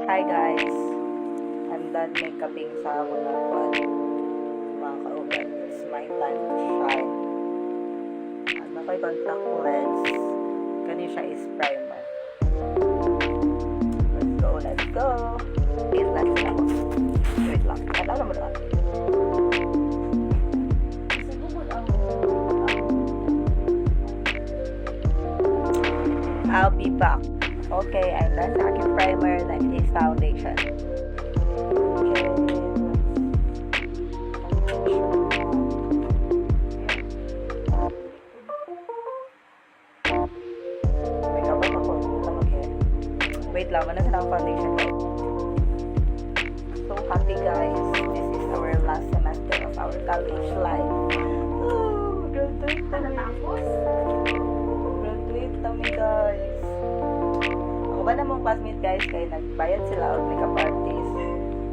Hi guys, I'm done makeuping sa mga kauban. It's my time to shine. At ako'y contact lens. Kani siya is primer. Let's go! Wait lang sila ko. Wait lang. Katala mo lang. I'll be back. Okay, I'm done sa aking primer. Next is foundation. Okay. Makeup up ako. Okay. Wait lang, ano sa foundation? So happy guys. This is our last semester of our college life. Oh, graduate kami. Graduate kami guys. Ba namang classmate guys kay nagbayad sila og makeup artist.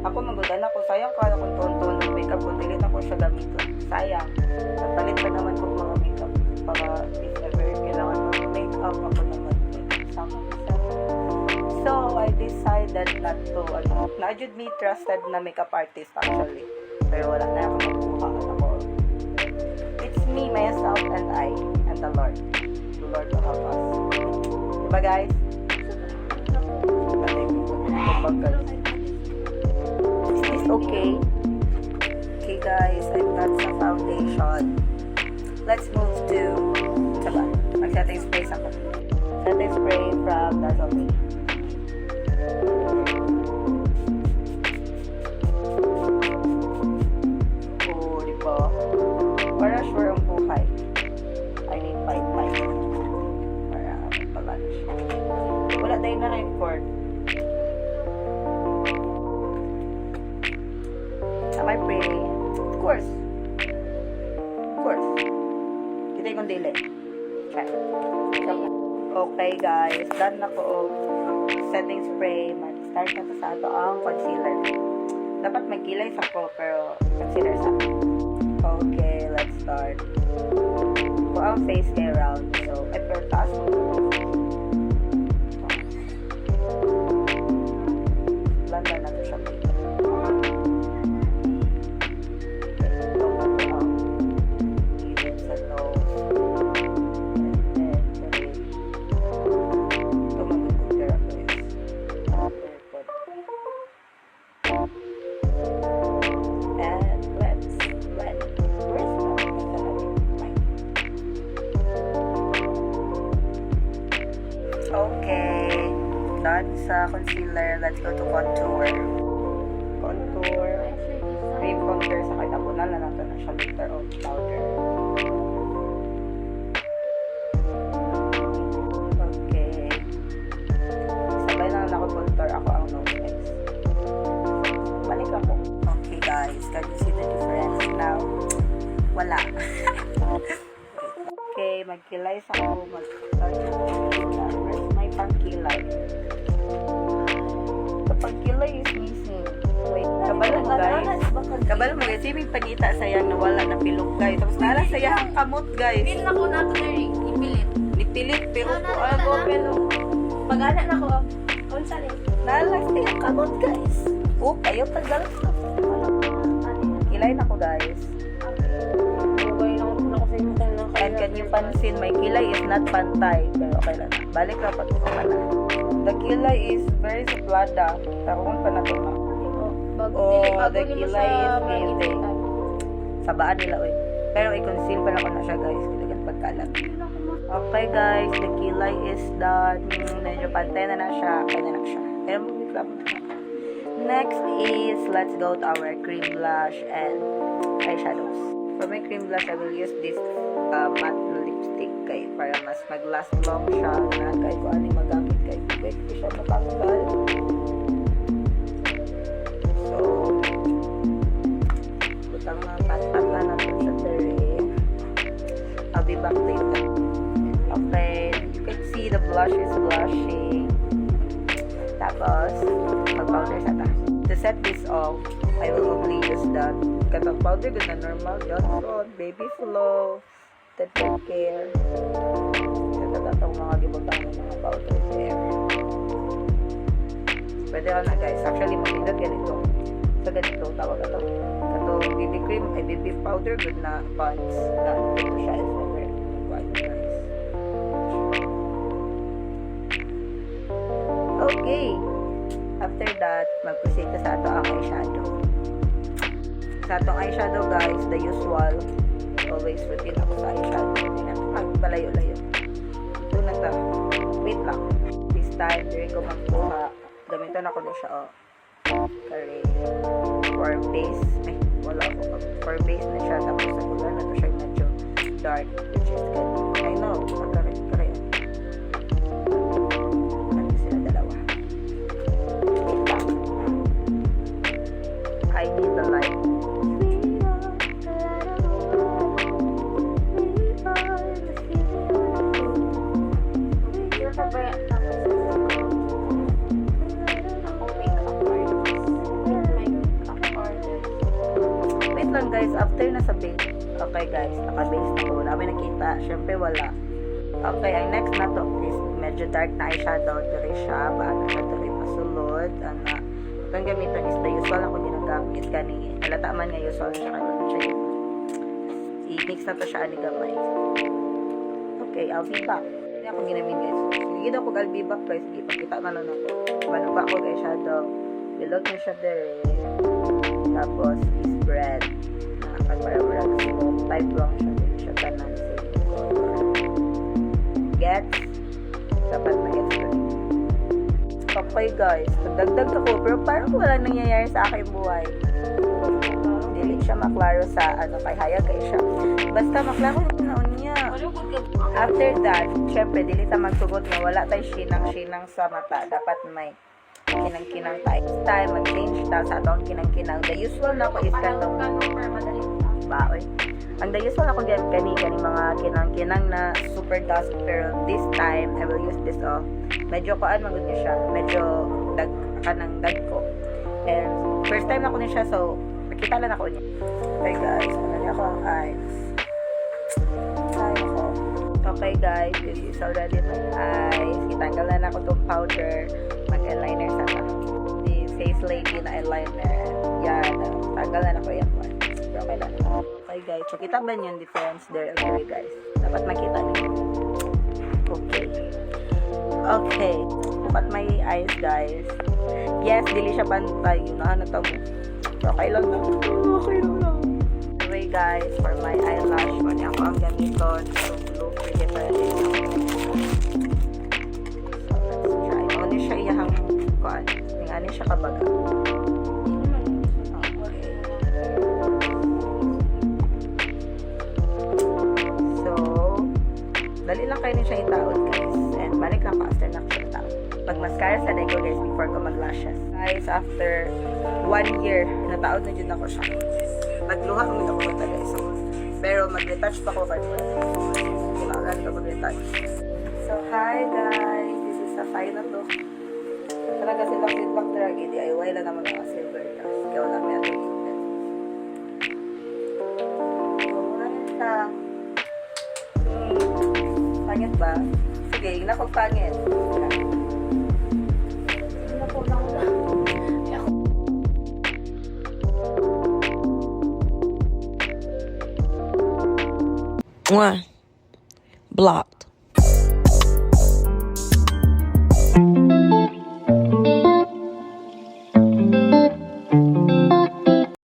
Ako magudan ako sayang ka kung tonton ng makeup kung dili na ko siya gamiton. Sayang. Napalit pa naman ko mga makeup para if ever kailangan mag-makeup ako naman sama isa. So I decided not to na-jud me trusted na makeup artist actually. Pero wala na ako makuha ako. It's me, myself, and I, and the Lord. The Lord will help us. Diba guys? Is this okay? Okay guys, I'm done sa foundation. Let's move to mag-setting spray ako. Setting spray from Dazzle. Oh, diba? Para sure ang buhay. I need 5 para mag-lunch. Wala tayo na record. Am I pretty? Of course. Kita yung dili. Check. Okay guys, done na ko setting spray. Mag-start na to sa ato ang concealer. Dapat may kilay sa ko, pero concealer sa. Okay, let's start. Ko ang face kay round. So, pero taas mo. Blanda na to siya. Okay, done sa concealer. Let's go to contour. Cream contour sa katapunan na nato na siya liter of powder. Okay. Sabay na ako contour. Ako ang nose next. Balik ako. Okay guys, can you see the difference now? Wala. Okay, magkilay sa ako. Mag-start ako. Where's my pangkilay? The pangkilay is missing. Wait, kabalo mo guys. Kabalo mo guys. Yung pagita sayang nawala na pilok guys. Tapos nala sayang kamot guys. Pil na ko na ito na ipilit. Nipilit pero ko ako pero pag-ana na ko. Kung saan eh? Nala sayang kamot guys. Oh, kayo tagal. Kilay na ko guys. And can you pansin, my kilay is not pantay. Pero okay lang na. Balik na pag na. The kilay is very suplada. Takong pa na ito na. Oh, the kilay is giving. Sabaan nila, oy. Pero i-conceal pa lang ko na siya, guys. Kailangan pagkalat. Okay, guys. The kilay is done. Medyo pantay na siya. Kaya na siya. Pero mag-reclap na. Next is, let's go to our cream blush and eyeshadows. For my cream blush, I will use this matte lipstick kay para mas mag-last long siya na kay kung ano magamit kay quick ko siya matanggal. So, butang na pat-pat na natin siya dere. I'll be back later. Okay, you can see the blush is blushing. Tapos, mag-powder sa ta. To set this off, I will only use that katang powder good na normal Johnson, Baby Flow, Take Care. Ito mga gibutang ng mga powder there. Pwede ka na guys. Actually, magpindot ganito. Sa ganito, tawag ito. Katong BB cream, ay BB powder, good na pants. Na ito siya is over. Kuhaan guys. Okay. After that, mag-proceed ka sa ato ang eyeshadow. Sa atong eyeshadow guys, the usual. Always routine ako sa eyeshadow. Palayo-layo. Ito na ta. Wait lang. This time, during ko magkuha, gamitan ako na siya, oh. Kari. For base. Ay, wala ako. For base na siya. Tapos sa kulay na to siya medyo dark. Which is good. I know. Kari. Ano sila dalawa? I need the light. Wait lang guys, after na sa base. Okay guys, naka-base na ko. Wala may nakita. Syempre wala. Okay, ang next na to is medyo dark na eyeshadow. Dere siya. Paano siya dere pasulod. Itong gamitan is the usual ako ginagamit. Kani, halata man nga usual siya. Kaya siya i-mix na to siya ani gamay. Okay, I'll be back. Hindi ako ginamit guys. Sige daw kung I'll be back guys. Sige, pakita man na ako. Paano ba ako guys shadow? Bilog na siya dere. Tapos, spread. Nakakagpara-para na small type lang siya. Hindi siya tanan same color. Gets? Dapat na gets ko. Okay guys, nagdagdag ako. Pero parang wala nangyayari sa aking buhay. Dili siya maklaro sa kay hayag kay siya. Basta maklaro na niya. After that, syempre, dili ta magsugot na wala tayo sinang-sinang sa mata. Dapat may kinang-kinang tayo. Time, mag-change ta sa atong kinang-kinang. The usual na ako is katong baoy. Ang the usual ako gani mga kinang-kinang na super dust. Pero this time, I will use this medyo koan magud niya siya. Medyo kanang dag ko. And first time ako niya siya, so nakita lang ako niya. Okay guys, ano niya ako ang eyes. Ay ako. Okay guys, this is already my eyes. Itanggal na ako itong powder. Mag-eyeliner sana. The Face Lady na eyeliner. Yan. Tanggal na ako yan. Pero okay lang. Okay guys. So kita ba yung difference there? Okay guys. Dapat makita niyo. Okay. Okay. Dapat may eyes guys. Yes, dili siya pantay. Yun na ano to mo. Okay lang na. Okay lang na. Anyway guys, for my eyelash, muna ako ang gamiton. So, blue pretty pwede. So, let's try. Ano siya iyahang kuan. Ano siya kabaga. Okay. So, dali lang kayo siya itaod guys. And balik lang faster na siya itaod. Pag mascara sa day ko guys before ko mag-lashes. Guys, after 1 year, nataod na dyan ako siya. Nagluha kami ako ito guys. Pero mag-retouch pa ko kahit kailangan ko mag-retouch. So, hi guys! This is the final look. Talaga silang feedback dragi. DIY lang naman ang silver gas. Kaya wala may ating itin. Kumanta. Pangit ba? Sige, na ko pangit. Mwah. Block.